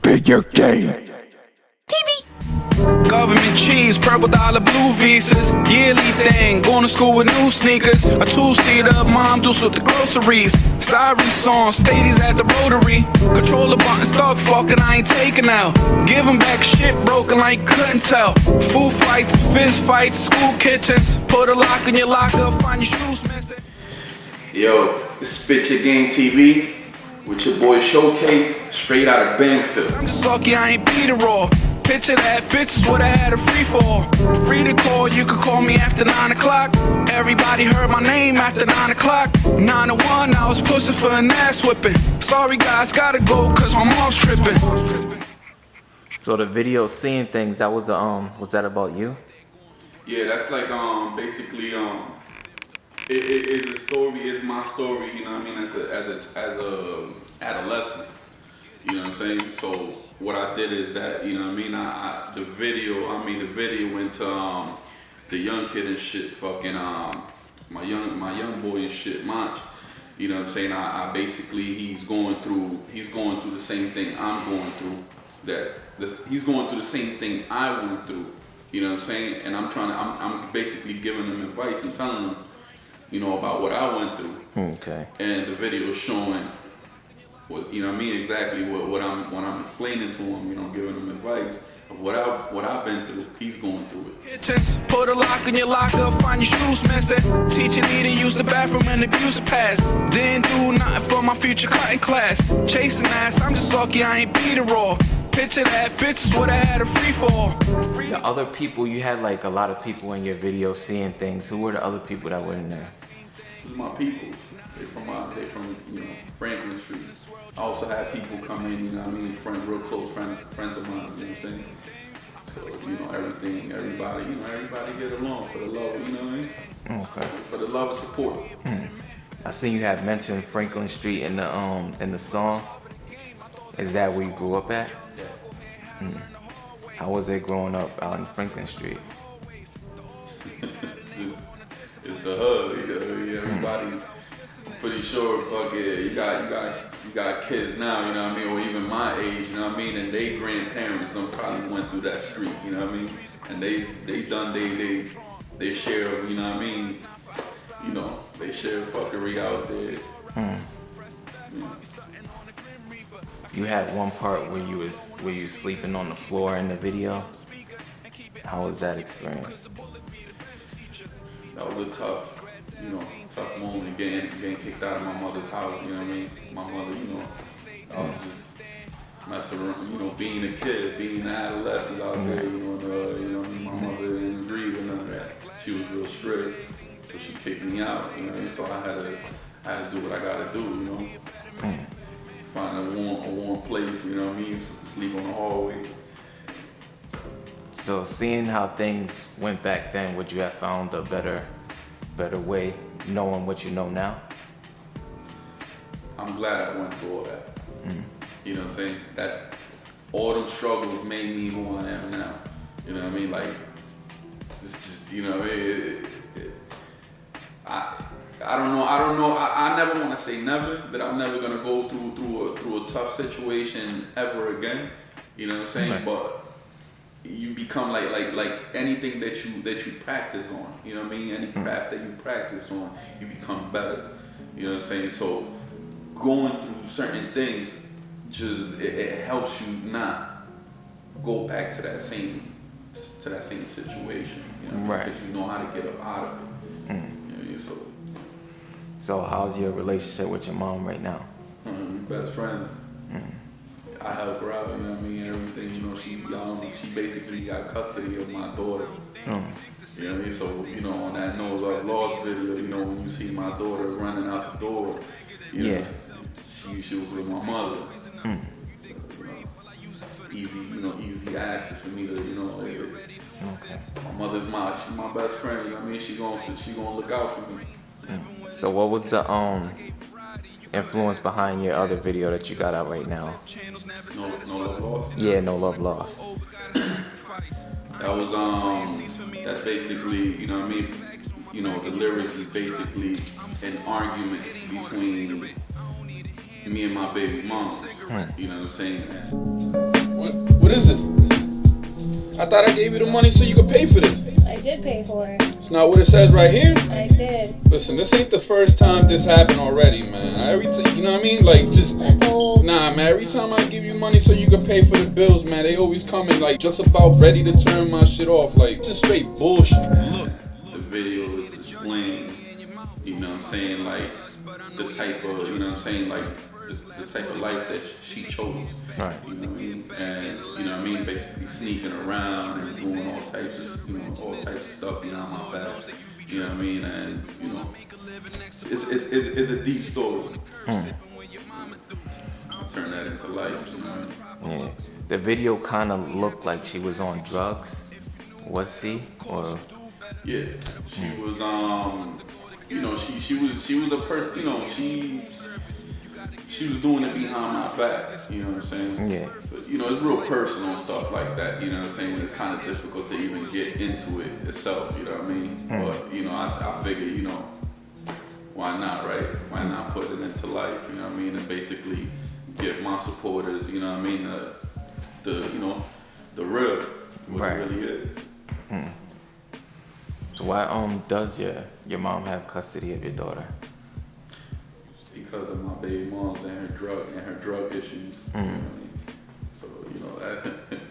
SpitYaGameTv. Government cheese, purple dollar, blue visas, yearly thing, going to school with new sneakers, a two-seater, mom does with the groceries, sorry song, stadies at the Rotary, control the button, stop fucking, I ain't taking out, give them back shit broken like couldn't tell, food fights, fist fights, school kitchens, put a lock in your locker, find your shoes missing. Yo, it's SpitYaGameTv with your boy Showcase, straight out of Bangfield. I'm just lucky I ain't beat it raw. Picture that, bitches would've had a free fall. Free to call, you could call me after 9 o'clock. Everybody heard my name after 9 o'clock. 9 to 1, I was pushing for an ass whipping. Sorry guys, gotta go cause my mom's tripping. So the video Seeing Things, that was that about you? Yeah, that's like basically it is a story, it's my story, you know what I mean, as a adolescent. You know what I'm saying? So what I did is that, you know what I mean, I the video into the young kid and shit, fucking my young boy and shit, Monch. You know what I'm saying? I basically he's going through the same thing I'm going through. He's going through the same thing I went through. You know what I'm saying? And I'm basically giving him advice and telling him, you know, about what I went through. Okay. And the video is showing what, you know what I mean, exactly what I'm explaining to him, you know, giving him advice of what I've been through. He's going through it. Put a lock in your locker, find your shoes missing. Teacher need to use the bathroom and abuse the past. Didn't do nothing for my future cutting class. Chasing ass, I'm just lucky I ain't beat it raw. Picture that, bitches would've had a free fall. The other people, you had like a lot of people in your video Seeing Things. Who were the other people that were in there? These are my people. They from you know, Franklin Street. I also had people come in, you know what I mean, real close friends of mine, you know what I'm saying? So, you know, everybody get along for the love, you know what I mean? Okay. For the love and support. I seen you had mentioned Franklin Street in the song. Is that where you grew up at? Yeah. How was it growing up out in Franklin Street? It's the hood, you know, everybody's pretty sure, fuck it, you got kids now, you know what I mean, or even my age, you know what I mean, and they grandparents done probably went through that street, you know what I mean, and they done they share of, you know what I mean, you know, they share fuckery out there. You had one part where you was sleeping on the floor in the video. How was that experience? That was a tough moment, getting kicked out of my mother's house, you know what I mean? My mother, you know, I was just messing around, you know, being a kid, being an adolescent out there, you know, my mother didn't agree with none of that. She was real strict, so she kicked me out, you know what I mean? So I had to do what I gotta do, you know? Find a warm place, you know what I mean? Sleep on the hallway. So seeing how things went back then, would you have found a better way, knowing what you know now? I'm glad I went through all that. You know what I'm saying? That all them struggles made me who I am now. You know what I mean? Like, it's just, you know, I don't know. I never want to say never, that I'm never gonna go through a tough situation ever again. You know what I'm saying? Right. But you become like anything that you practice on. You know what I mean? Any craft that you practice on, you become better. You know what I'm saying? So going through certain things, just it helps you not go back to that same situation. You know, right? Because you know how to get up out of it. You know what I mean? So how's your relationship with your mom right now? Best friends. I help her out, you know what I mean, everything, you know, she basically got custody of my daughter. You know what I mean? So, you know, on that No Love Lost video, you know, when you see my daughter running out the door, you know, she was with my mother. So, you know, easy access for me to, you know, Okay. my mother's she's my best friend, you know what I mean? She gonna look out for me. So what was the influence behind your other video that you got out right now? No Love Lost? Yeah, No Love Lost. That was that's basically, you know what I mean, you know, the lyrics is basically an argument between me and my baby mom. You know what I'm saying? What is this? I thought I gave you the money so you could pay for this. I did pay for it. It's not what it says right here. I did. Listen, this ain't the first time this happened already, man. You know what I mean? Like, just... That's old. Nah, man, every time I give you money so you can pay for the bills, man, they always come in, like, just about ready to turn my shit off. Like, just straight bullshit. Look, the video is displaying, you know what I'm saying, like, the type of, you know what I'm saying, like, the type of life that she chose. Right. You know what I mean? And, you know what I mean, basically sneaking around and doing all types of, all types of stuff behind my back. You know what I mean? And, it's a deep story. I turn that into life, you know? Yeah. The video kind of looked like she was on drugs. Was she? Or? Yeah. She was, she was a person, she was doing it behind my back, you know what I'm saying? Yeah. But, it's real personal and stuff like that, you know what I'm saying? It's kind of difficult to even get into it itself, you know what I mean? But, I figure, why not, right? Why not put it into life, you know what I mean? And basically give my supporters, you know what I mean, the real, what right. it really is. So why does your mom have custody of your daughter? Because of my baby moms and her drug issues. You know what I mean? So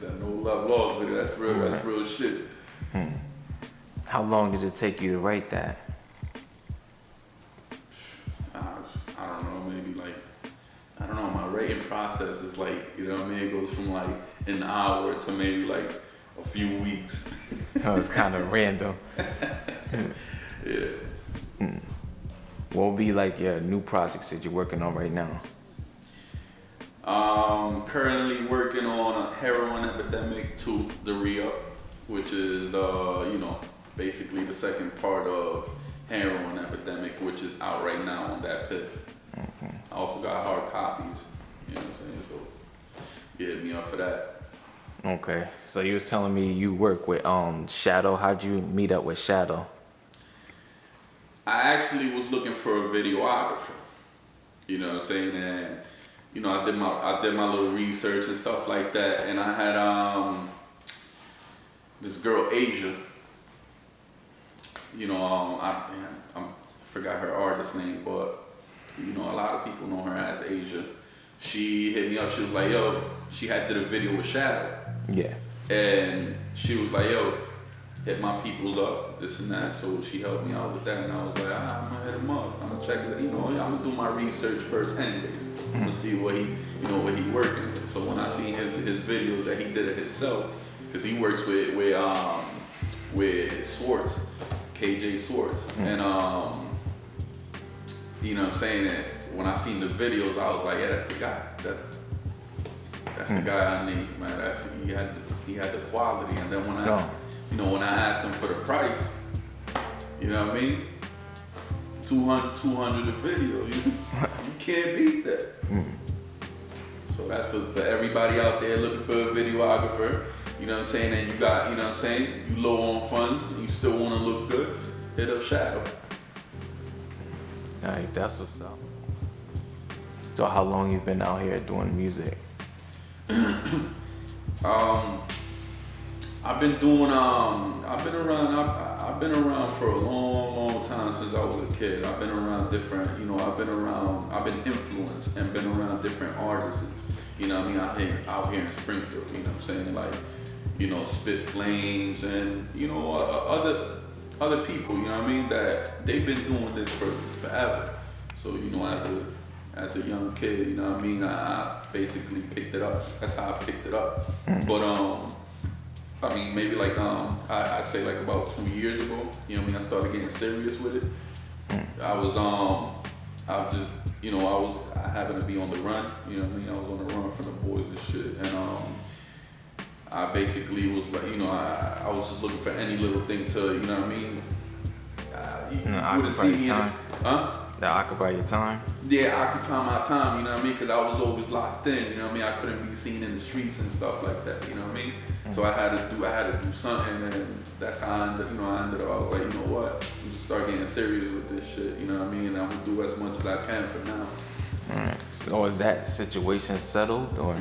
that no love lost with it. That's real. That's real shit. How long did it take you to write that? I don't know. Maybe I don't know. My writing process is you know what I mean. It goes from an hour to maybe a few weeks. So it's kind of random. Yeah. What will be your new projects that you're working on right now? Currently working on Heroin Epidemic 2, the re-up, which is basically the second part of Heroin Epidemic, which is out right now on that PIF. I also got hard copies, you know what I'm saying? So you hit me up for that. Okay, so you was telling me you work with Shadow. How'd you meet up with Shadow? I actually was looking for a videographer, you know what I'm saying, and I did my little research and stuff like that, and I had this girl Asia, I forgot her artist name, but a lot of people know her as Asia. She hit me up. She was like, "Yo," she had did a video with Shadow. Yeah. And she was like, "Yo, hit my peoples up, this and that." So she helped me out with that, and I was like, I'm gonna hit him up. I'm gonna check it. I'm gonna do my research first, anyways. I'm gonna see what he working with. So when I seen his videos that he did it himself, because he works with Swartz, KJ Swartz, and you know what I'm saying, that when I seen the videos, I was like, yeah, that's the guy. That's the guy I need, man. He had the quality, and then when when I asked him for the price, you know what I mean? 200 a video, you can't beat that. So that's for everybody out there looking for a videographer, you know what I'm saying? And you got, you know what I'm saying? You low on funds and you still want to look good, hit up Shadow. Alright, that's what's up. So how long you been out here doing music? I've been around for a long time since I was a kid. I've been around different, I've been influenced and been around different artists, you know what I mean, out here in Springfield, you know what I'm saying, Spit Flames and, other people, you know what I mean, that they've been doing this for forever. So, as a young kid, you know what I mean, I basically picked it up. That's how I picked it up. But, I mean, maybe I'd say about 2 years ago, you know what I mean, I started getting serious with it. I happened to be on the run, you know what I mean, I was on the run from the boys and shit, and I basically was I was just looking for any little thing to, you know what I mean, you wouldn't see me That occupy your time? Yeah, occupy my time, you know what I mean, because I was always locked in, you know what I mean, I couldn't be seen in the streets and stuff like that, you know what I mean. So I had to do something, and that's how I ended up. I was like, you know what? I'm just start getting serious with this shit. You know what I mean? And I'm gonna do as much as I can for now. Alright. So is that situation settled, or?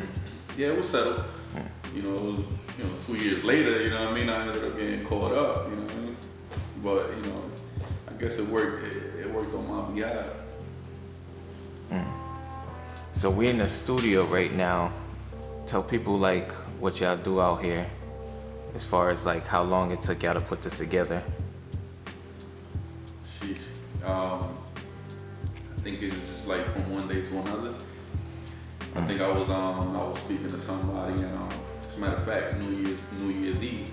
Yeah, it was settled. you know, it was, you know, 2 years later, you know what I mean, I ended up getting caught up, you know what I mean? But, you know, I guess it worked on my behalf. So we in the studio right now. Tell people like what y'all do out here, as far as like how long it took y'all to put this together. Sheesh. I think it's just like from one day to another. I think I was speaking to somebody, and as a matter of fact, New Year's Eve.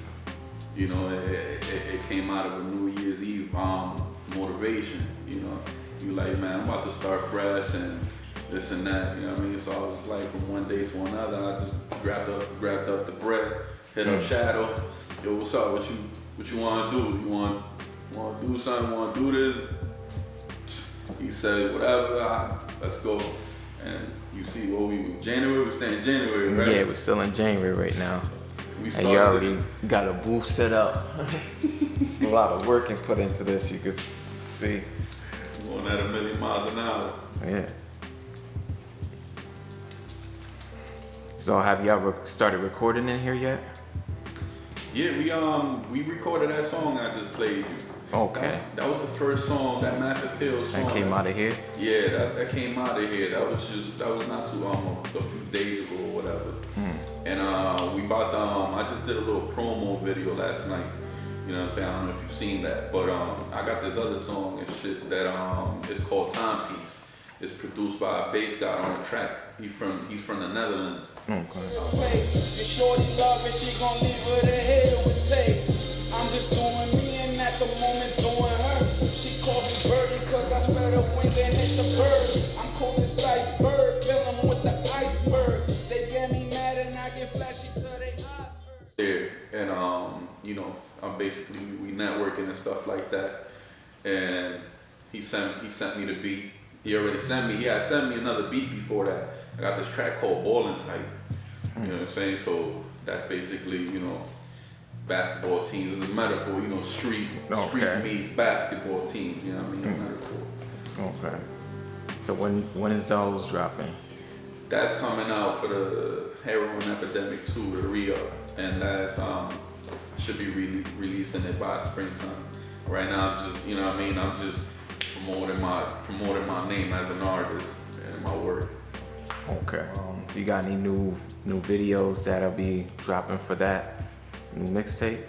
You know, it came out of a New Year's Eve motivation. You know, you like, man, I'm about to start fresh and this and that. You know what I mean? So I was like, from one day to another, I just grabbed up the bread, hit up Shadow. Yo, what's up? What you want to do? You want to do something? Want to do this? He said, whatever. Let's go. And you see, January? We're staying in January, right? Yeah, we're still in January right now. And you already got a booth set up. It's a lot of work and put into this, you could see. Going at 1,000,000 miles an hour. Yeah. So have y'all started recording in here yet? Yeah, we recorded that song I just played you. Okay. That was the first song, that Mass Appeal song. That came out of here? Yeah, that came out of here. That was not too long, a few days ago or whatever. And I just did a little promo video last night. You know what I'm saying? I don't know if you've seen that, but I got this other song and shit that is called Timepiece. It's produced by a bass guy on the track. He's from the Netherlands. Okay. Shorty love it, she gon' leave with her head with taste. I'm just doing me and at the moment doing her. She called me birdie cause I spread her wing and hit the bird. I'm cold as iceberg, fill 'em with the iceberg. They get me mad and I get flashy till they eyes hurt. There, and you know, I'm basically, we networking and stuff like that. And he sent me the beat. He had sent me another beat before that. I got this track called Ballin' Tight. You know what I'm saying? So that's basically, you know, basketball teams is a metaphor, you know, street meets basketball teams, you know what I mean? A metaphor. Okay. So when is those dropping? That's coming out for the Heroin Epidemic 2, the re-up. And that's should be releasing it by springtime. Right now I'm just, you know what I mean, I'm just promoting my name as an artist and my work. Okay. You got any new videos that'll be dropping for that new mixtape?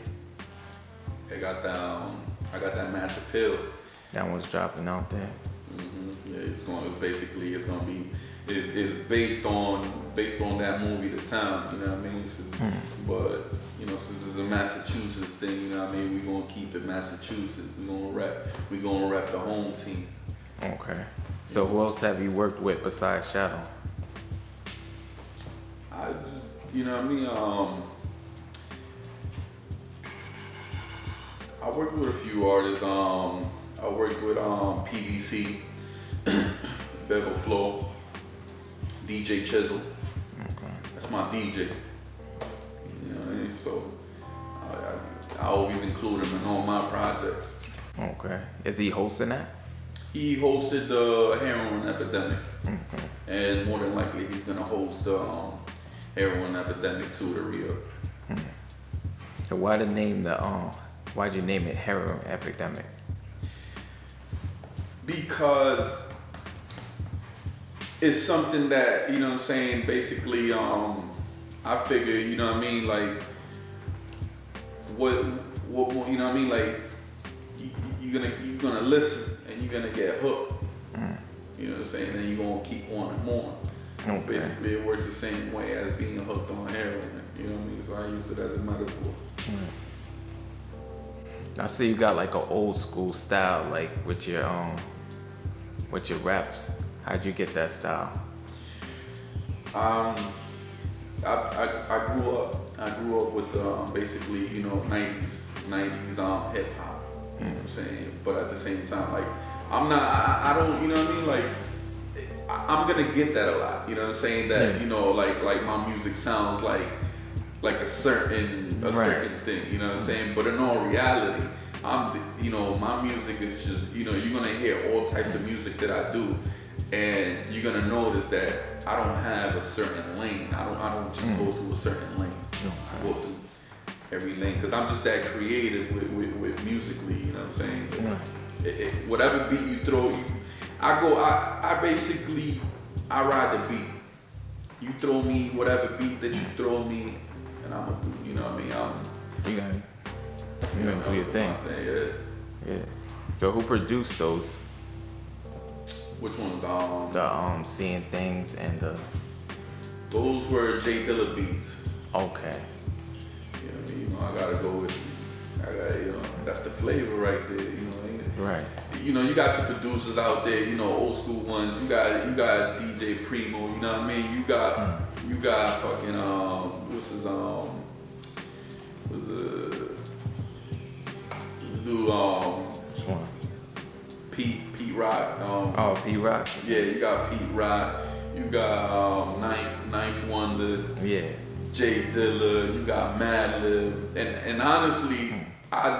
I got that Mass Appeal. That one's dropping out there. Yeah, it's based on that movie, The Town. You know what I mean? But you know, since it's a Massachusetts thing, you know what I mean, we're gonna keep it Massachusetts. We're gonna rep the home team. Okay. So who else have you worked with besides Shadow? I just, you know what I mean, I worked with a few artists. I worked with PBC, Bevel Flow, DJ Chisel. Okay. That's my DJ. You know what I mean? So I always include him in all my projects. Okay. Is he hosting that? He hosted the Heroin Epidemic. And more than likely he's gonna host the Heroin Epidemic 2, the re-up. So why'd you name it Heroin Epidemic? Because it's something that, you know what I'm saying, basically, I figure, you know what I mean, like, what you know what I mean, like, you're gonna listen and you're gonna get hooked. You know what I'm saying, and you're gonna keep wanting more. Okay. Basically, it works the same way as being hooked on heroin. You know what I mean? So I use it as a metaphor. I see you got like an old school style, like with your raps. How'd you get that style? I grew up with basically, you know, 90s hip hop. You know what I'm saying? But at the same time, like, I don't, you know what I mean? Like, I'm gonna get that a lot. You know what I'm saying? That, you know, like my music sounds like a certain thing. You know what I'm saying? But in all reality, you know, my music is just, you know, you're gonna hear all types of music that I do, and you're gonna notice that I don't have a certain lane. I don't just go through a certain lane. Go through every lane, because I'm just that creative with musically, you know what I'm saying? Whatever beat you throw, I basically ride the beat. You throw me whatever beat that you throw me, and I'm gonna do, you know what I mean? You're gonna do your thing. Yeah. So who produced those? Which ones? The Seeing Things and the. Those were J Dilla beats. Okay. Yeah, you know, I gotta go with you. You know, that's the flavor right there. You know, ain't it? Right. You know, you got your producers out there. You know, old school ones. You got DJ Primo. You know what I mean? You got fucking what's his was the dude Which one? Pete Rock. Pete Rock. Yeah, you got Pete Rock. You got Ninth Wonder. Yeah. J Dilla. You got Madlib. And honestly, I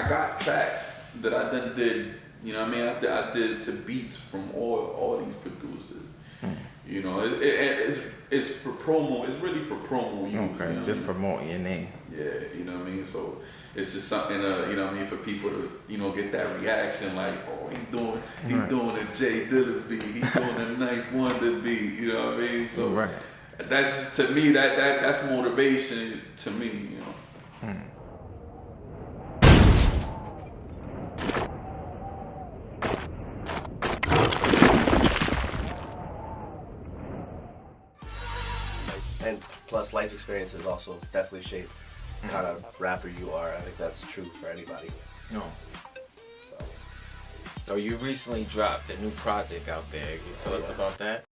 got tracks that I done did. You know what I mean? I did to beats from all these producers. You know, it's for promo. It's really for promo. Okay, you know just promoting your name. Yeah, you know what I mean? So it's just something, you know what I mean, for people to, you know, get that reaction like, oh, he's doing a J Dilla beat, he's doing a Ninth Wonder beat, you know what I mean? So that's, to me, that's motivation to me, you know. And plus, life experiences also definitely shape the kind of rapper you are. I think that's true for anybody. No. So you recently dropped a new project out there. Can you tell us about that?